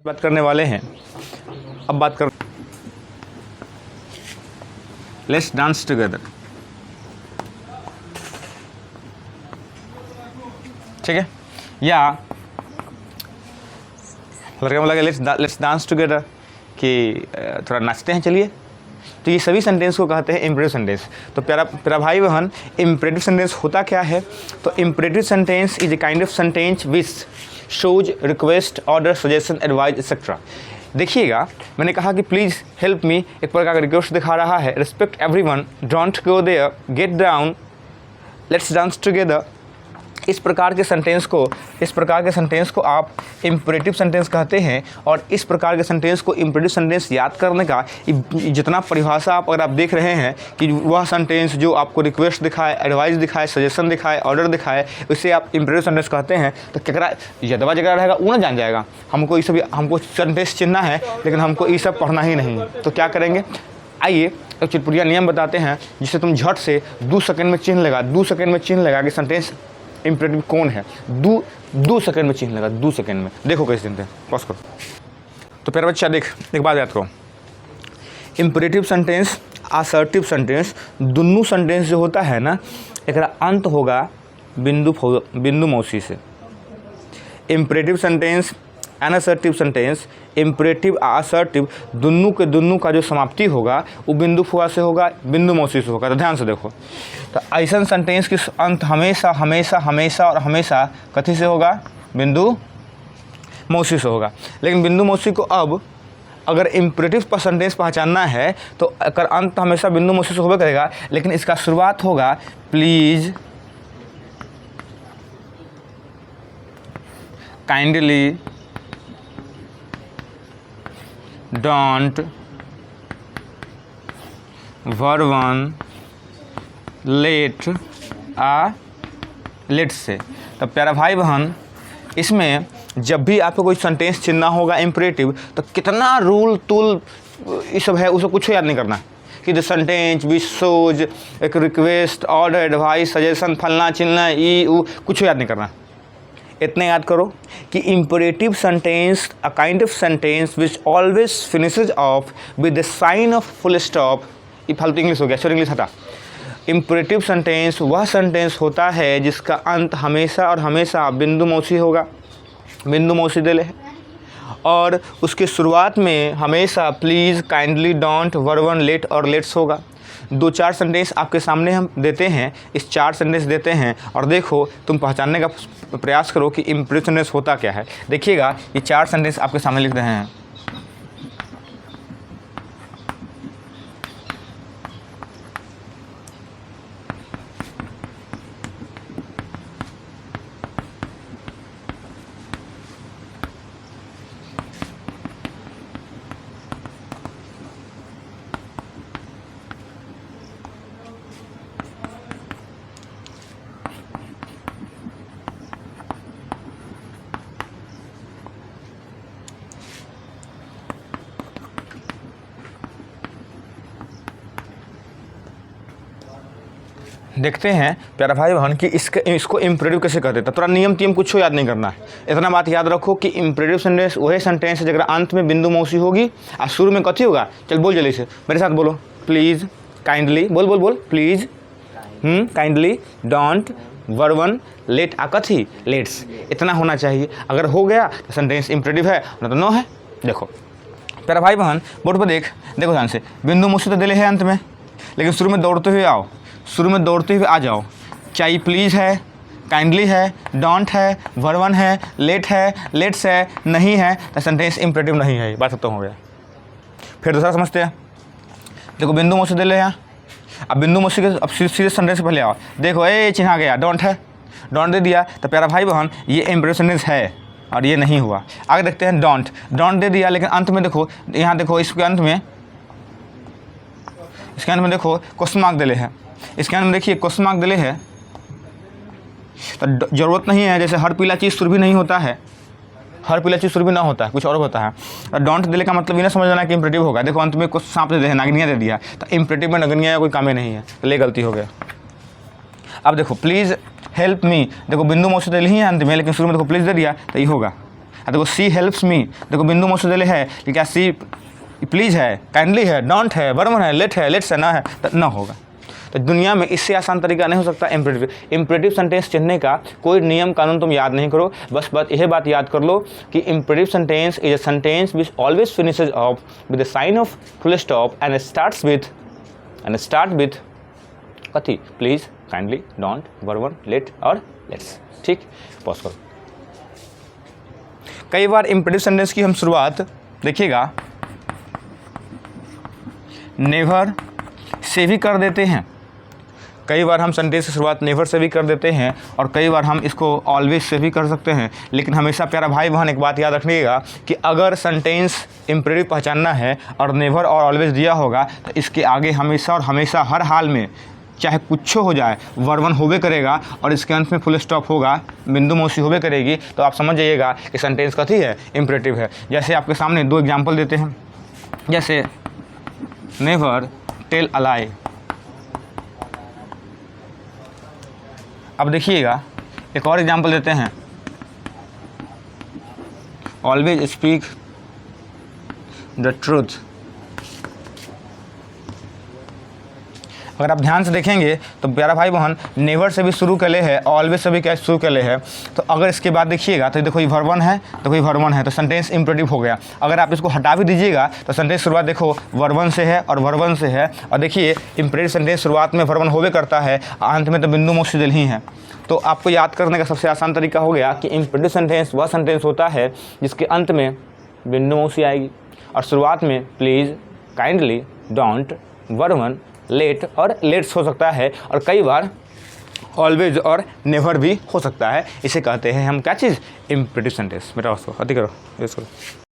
बात करने वाले हैं। अब बात कर लेट्स डांस टुगेदर। ठीक है, या लड़का बोला लेट्स डांस टुगेदर कि थोड़ा नाचते हैं चलिए। तो ये सभी सेंटेंस को कहते हैं इम्परेटिव सेंटेंस। तो प्यारा भाई बहन, इम्परेटिव सेंटेंस होता क्या है? तो imperative sentence is a kind of sentence which shows request, order, suggestion, advice etcetera. देखिएगा, मैंने कहा कि प्लीज़ हेल्प मी एक प्रकार का रिक्वेस्ट दिखा रहा है। Respect everyone, don't go there, get down, let's dance together. इस प्रकार के सेंटेंस को आप इम्परेटिव सेंटेंस कहते हैं। और इस प्रकार के सेंटेंस को इम्परेटिव सेंटेंस याद करने का जितना परिभाषा आप अगर आप देख रहे हैं कि वह सेंटेंस जो आपको रिक्वेस्ट दिखाए, एडवाइस दिखाए, सजेशन दिखाए, ऑर्डर दिखाए, उसे आप इम्परेटिव सेंटेंस कहते हैं। तो केकरा यदवा जगह रहेगा वो ना जान जाएगा। हमको सेंटेंस चिन्हना है, लेकिन हमको ये सब पढ़ना ही नहीं। तो क्या करेंगे, आइए एक चुटपुटिया नियम बताते हैं जिससे तुम झट से 2 सेकंड में चिन्ह लगा कि सेंटेंस इम्परेटिव कौन है। 2 सेकंड में चिन्ह लगा, 2 सेकंड में। देखो कैसे चिन्हते हैं, पॉज करो। तो प्यारा बच्चा देख, एक बात याद करो, इम्परेटिव सेंटेंस, असर्टिव सेंटेंस, दोनों सेंटेंस जो होता है ना, एक अंत होगा बिंदु मौसी से। Imperative sentence, unassertive sentence, imperative assertive, दोनों का जो समाप्ति होगा वो बिंदु फुआ से होगा, बिंदु मौसी से होगा। तो ध्यान से देखो, तो ऐसा सेंटेंस की अंत हमेशा और हमेशा कथी से होगा? बिंदु मौसी से होगा। लेकिन बिंदु मौसी को अब अगर इम्परेटिव सेंटेंस पहचानना है तो अगर अंत हमेशा बिंदु मौसी से होगा करेगा, लेकिन इसका शुरुआत होगा please, kindly, don't, verb one, let, let's से। तो प्यारा भाई बहन, इसमें जब भी आपको कोई सेंटेंस चिन्हना होगा इम्परेटिव, तो कितना रूल तूल ये सब है उसको कुछ याद नहीं करना कि द सेंटेंस विच शोज एक रिक्वेस्ट, ऑर्डर, एडवाइस, सजेशन, फलना चिलना, कुछ याद नहीं करना। इतना याद करो कि imperative sentence a kind of sentence which always finishes off with the sign of full stop. ये फालतू इंग्लिश हो गया, सॉरी इंग्लिश हटा। इम्परेटिव सेंटेंस वह सेंटेंस होता है जिसका अंत हमेशा और हमेशा बिंदु मौसी होगा, बिंदु मौसी दे ले, और उसके शुरुआत में हमेशा please, kindly, don't, verb one, late और लेट्स होगा। 2-4 सेंटेंस आपके सामने हम देते हैं, इस 4 सेंटेंस देते हैं और देखो तुम पहचानने का प्रयास करो कि इम्परेटिव सेंटेंस होता क्या है। देखिएगा, ये 4 सेंटेंस आपके सामने लिख रहे हैं। देखते हैं प्यारा भाई बहन कि इसको इम्परेटिव कैसे कर देता। थोड़ा नियम कुछ याद नहीं करना है, इतना बात याद रखो कि इम्परेटिव सेंटेंस वही सेंटेंस है जगह अंत में बिंदु मौसी होगी और शुरू में कथी होगा। चल बोल जल्दी से मेरे साथ बोलो, प्लीज़, काइंडली, बोल please, kindly, don't, verb one, late, कथी, लेट्स। इतना होना चाहिए। अगर हो गया तो सेंटेंस इम्परेटिव है, ना तो नो है। देखो प्यारा भाई बहन, बोर्ड पर देखो ध्यान से, बिंदु मौसी तो दिले है अंत में, लेकिन शुरू में दौड़ते हुए आ जाओ। चाहे प्लीज़ है, काइंडली है, डोंट है, वर्वन है, लेट है, लेट्स है, नहीं है, तो सेंटेंस इम्परेटिव नहीं है। बात खत्म हो गया। फिर दूसरा समझते हैं। देखो बिंदु मौसी दे ले यहाँ, अब बिंदु मौसी के अब सीधे सेंटेंस से पहले आओ। देखो ये चिन्हा गया, डोंट है, डोंट दे दिया, तो प्यारा भाई बहन ये इम्परेटिव सेंटेंस है और ये नहीं हुआ। आगे देखते हैं, डोंट दे दिया, लेकिन अंत में देखो, यहाँ देखो इसके अंत में देखो क्वेश्चन मार्क दिले है। इसके अंदर देखिए क्वेश्चन मार्क दिले है, तो ज़रूरत नहीं है। जैसे हर पीला चीज़ सुरभि नहीं होता है, हर पीला चीज़ सुरभि ना होता है, कुछ और होता है। डोंट दिले का मतलब ये ना समझ लेना कि इम्परेटिव होगा। देखो अंत में कुछ सांप दे दिया, नागनिया दे दिया, तो इम्परेटिव में नगनिया कोई काम ही नहीं है, तो ले गलती हो गया। अब देखो प्लीज़ हेल्प मी, देखो बिंदु मौसी दिले ही है अंत में, लेकिन शुरू में देखो प्लीज़ दे दिया, तो ये होगा। देखो सी हेल्प्स मी, देखो बिंदु मौसी दिले है कि क्या सी प्लीज़ है, काइंडली है, डोंट है, वर्मन है, लेट्स है, ना है तो ना होगा। तो दुनिया में इससे आसान तरीका नहीं हो सकता इम्परेटिव सेंटेंस चुनने का। कोई नियम कानून तुम याद नहीं करो, बस यह बात याद कर लो कि imperative sentence is a sentence which always finishes off with the sign of full stop and start with कथी, please, kindly, don't, verb one, let और लेट्स। ठीक, पॉज करो। कई बार इम्परेटिव सेंटेंस की हम शुरुआत देखिएगा नेवर से भी कर देते हैं। कई बार हम सेंटेंस की शुरुआत नेवर से भी कर देते हैं और कई बार हम इसको ऑलवेज से भी कर सकते हैं। लेकिन हमेशा प्यारा भाई बहन एक बात याद रखिएगा कि अगर सेंटेंस इम्परेटिव पहचानना है और नेवर और ऑलवेज दिया होगा तो इसके आगे हमेशा और हमेशा हर हाल में चाहे कुछ हो जाए वर्बन होबे करेगा और इसके अंत में फुल स्टॉप होगा, बिंदु मौसी होबे करेगी। तो आप समझ जाइएगा कि सेंटेंस कथी है, इम्परेटिव है। जैसे आपके सामने दो एग्जाम्पल देते हैं, जैसे नेवर टेल अ लाई। अब देखिएगा एक और एग्जाम्पल देते हैं, ऑलवेज स्पीक द ट्रूथ। अगर आप ध्यान से देखेंगे तो प्यारा भाई बहन नेवर से भी शुरू कर ले है, ऑलवेज से भी क्या शुरू कर ले है। तो अगर इसके बाद देखिएगा तो देखो ये वर्बन है, तो कोई वर्बन है, तो सेंटेंस इम्परेटिव हो गया। अगर आप इसको हटा भी दीजिएगा तो सेंटेंस शुरुआत देखो वर्बन से है और वर्बन से है। और देखिए इम्परेटिव सेंटेंस शुरुआत में वर्बन होवे करता है, अंत में तो बिंदु मौसी दिल ही है। तो आपको याद करने का सबसे आसान तरीका हो गया कि इम्परेटिव सेंटेंस वह सेंटेंस होता है जिसके अंत में बिंदु मौसी आएगी और शुरुआत में प्लीज़, काइंडली, डोंट, वर्बन, लेट और लेट्स हो सकता है और कई बार ऑलवेज और नेवर भी हो सकता है। इसे कहते हैं हम क्या चीज़, इम्परेटिव सेंटेंस। बेटा उसको अति करो, यूज़ करो।